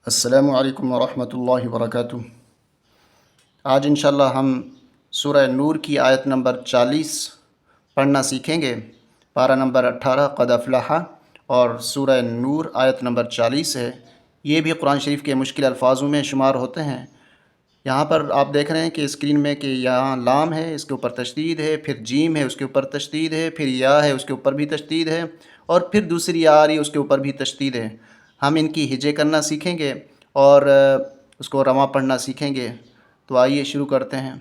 السلام علیکم ورحمۃ اللہ وبرکاتہ۔ آج انشاءاللہ ہم سورہ نور کی آیت نمبر 40 پڑھنا سیکھیں گے۔ پارہ نمبر 18 قد افلح اور سورہ نور آیت نمبر 40 ہے۔ یہ بھی قرآن شریف کے مشکل الفاظوں میں شمار ہوتے ہیں۔ یہاں پر آپ دیکھ رہے ہیں کہ اسکرین میں کہ یہاں لام ہے، اس کے اوپر تشدید ہے، پھر جیم ہے، اس کے اوپر تشدید ہے، پھر یا ہے، اس کے اوپر بھی تشدید ہے، اور پھر دوسری یا آ رہی ہے، اس کے اوپر بھی تشدید ہے۔ ہم ان کی ہجے کرنا سیکھیں گے اور اس کو رواں پڑھنا سیکھیں گے۔ تو آئیے شروع کرتے ہیں۔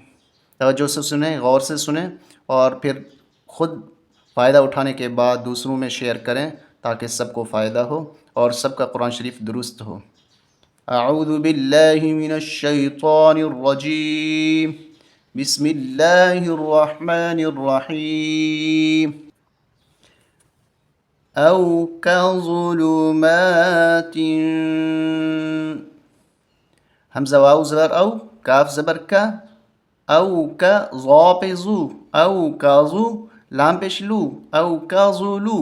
توجہ سے سنیں، غور سے سنیں، اور پھر خود فائدہ اٹھانے کے بعد دوسروں میں شیئر کریں تاکہ سب کو فائدہ ہو اور سب کا قرآن شریف درست ہو۔ اعوذ باللہ من الشیطان الرجیم، بسم اللہ الرحمن الرحیم۔ او كظلمات، حمزہ واو زبر او، کاف زبر کا، او کا ضا پہ زو، او کازو، لام پیش لو، او کظلو،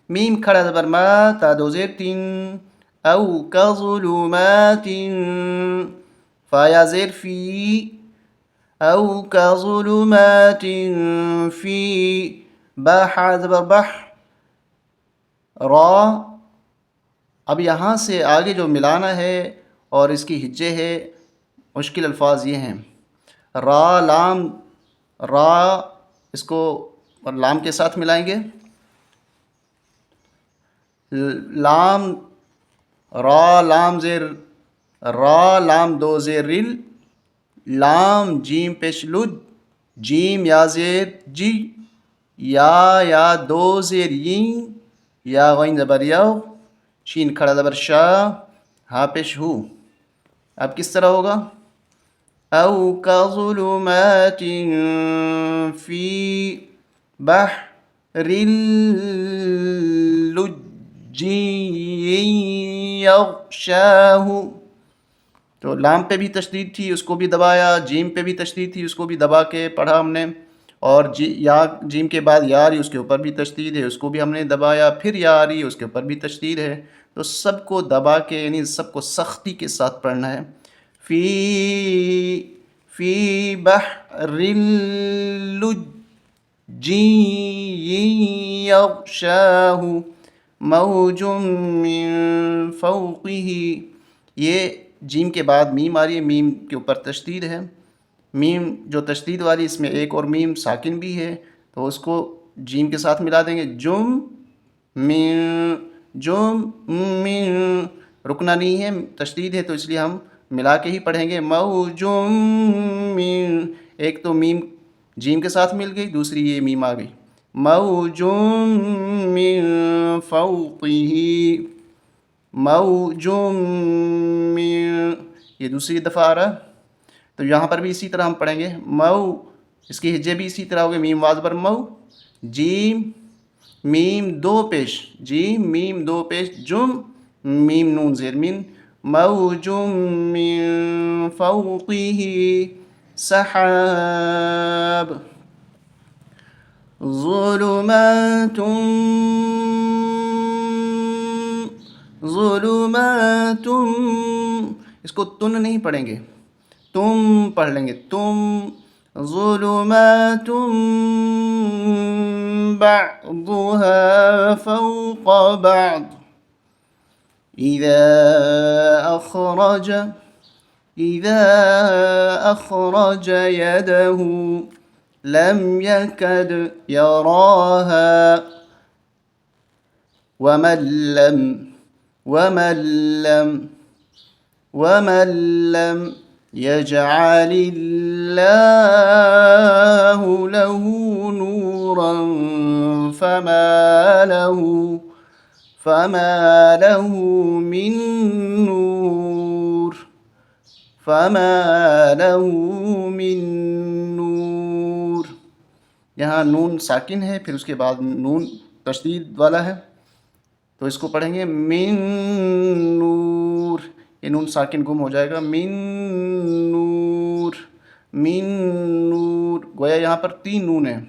میم کھڑا زبر ما، تا دو زیر تین، او كظلمات، فا یا زیر فی، او كظلمات فی، بح زبر بح، را۔ اب یہاں سے آگے جو ملانا ہے اور اس کی ہجے ہے، مشکل الفاظ یہ ہیں۔ را لام، را اس کو لام کے ساتھ ملائیں گے، لام را لام زیر، را لام دو زیر رل، لام جیم پیش لج، جیم یا زیر جی، یا دو زیر ین، یا غین زبر یو، شین کھڑا زبر شا، ہا پیش ہو۔ اب کس طرح ہوگا؟ او كظلمات فی بحر لجی یغشاہ، تو لام پہ بھی تشدید تھی، اس کو بھی دبایا، جیم پہ بھی تشدید تھی، اس کو بھی دبا کے پڑھا ہم نے، اور یا جیم کے بعد یا آ رہی، اس کے اوپر بھی تشدید ہے، اس کو بھی ہم نے دبایا، پھر یا آ رہی، اس کے اوپر بھی تشدید ہے۔ تو سب کو دبا کے، یعنی سب کو سختی کے ساتھ پڑھنا ہے۔ فی بحر لجی یغشاہ موج من فوقہ، یہ جیم کے بعد میم آ رہی ہے، میم کے اوپر تشدید ہے۔ میم جو تشدید والی، اس میں ایک اور میم ساکن بھی ہے، تو اس کو جیم کے ساتھ ملا دیں گے، جم من، رکنا نہیں ہے، تشدید ہے تو اس لیے ہم ملا کے ہی پڑھیں گے، موجم من، ایک تو میم جیم کے ساتھ مل گئی، دوسری یہ میم آ گئی، موجم من فوقہ، موجم من، یہ دوسری دفعہ آ رہا ہے۔ تو یہاں پر بھی اسی طرح ہم پڑھیں گے، اس کی ہجے بھی اسی طرح ہوگی، میم واز بر مو، جیم میم دو پیش، جیم میم دو پیش، جم میم نون زیر من، موجم من فوقہ سحاب، ظلمات ظلمات، اس کو تن نہیں پڑھیں گے، تم پڑھ لیں گے، تم، ظلمات بعضها فوق بعض، إذا أخرج يده لم يكد يراها ومن لم يجعل الله له نورا فما له من نور، یہاں نون ساکن ہے، پھر اس کے بعد نون تشدید والا ہے، تو اس کو پڑھیں گے من نور، یہ نون ساکن گم ہو جائے گا، من نور، گویا یہاں پر تین نون ہیں،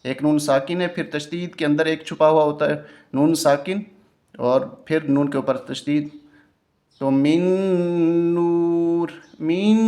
ایک نون ساکن ہے، پھر تشدید کے اندر ایک چھپا ہوا ہوتا ہے نون ساکن، اور پھر نون کے اوپر تشدید، تو من نور، مین